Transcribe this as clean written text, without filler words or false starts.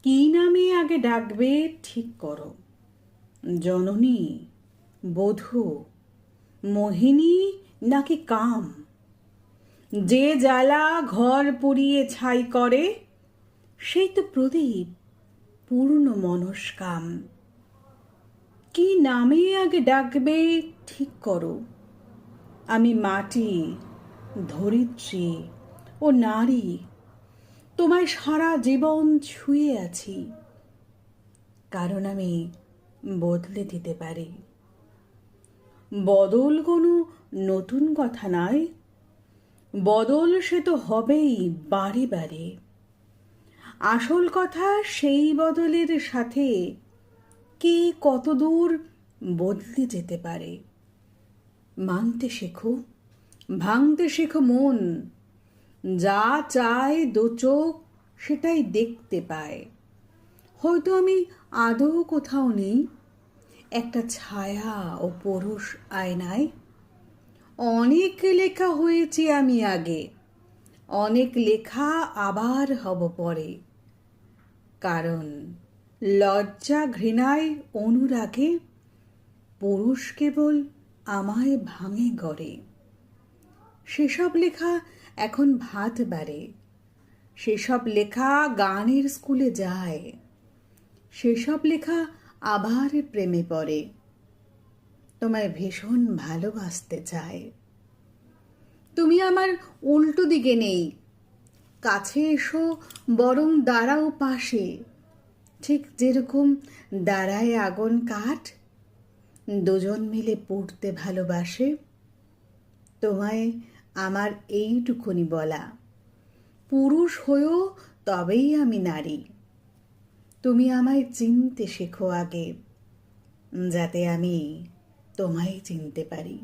কি নামে আগে ডাকবে ঠিক করো। জননী, বধূ, মোহিনী নাকি কাম? যে জ্বালা ঘর পুড়িয়ে ছাই করে, সেই তো প্রদীপ পূর্ণ মনস্কাম। কি নামে আগে ডাকবে ঠিক করো। আমি মাটি, ধরিত্রী ও নারী, তোমায় সারা জীবন ছুঁয়ে আছি, কারণ আমি বদলে দিতে পারি। বদল কোনো নতুন কথা নয়, বদল সে তো হবেই বারে বারে। আসল কথা সেই বদলের সাথে কে কতদূর বদলে যেতে পারে। মানতে শেখো, ভাঙতে শেখো মন, যা চায় দোচোখ সেটাই দেখতে পায়। হয়তো আমি আদৌ কোথাও নেই, একটা ছায়া ও পরশ আয়নায়। অনেক লেখা হয়েছি আমি আগে, অনেক লেখা আবার হব পরে, কারণ লজ্জা ঘৃণায় অনুরাগে পুরুষ কেবল আমায় ভাঙে গড়ে। সেসব লেখা এখন ভাত বাড়ে, সেসব লেখা গানের স্কুলে যায়, সেসব লেখা আবার প্রেমে পড়ে, তোমায় ভীষণ ভালোবাসতে চায়। তুমি আমার উল্টো দিকে নেই, কাছে এসো বরং দাঁড়াও পাশে, ঠিক যেরকম দাঁড়ায় আগুন কাঠ, দুজন মিলে পড়তে ভালোবাসে। তোমায় আমার এইটুকুনি বলা, পুরুষ হয়েও তবেই আমি নারী। তুমি আমায় চিনতে শেখো আগে, যাতে আমি তোমায় চিনতে পারি।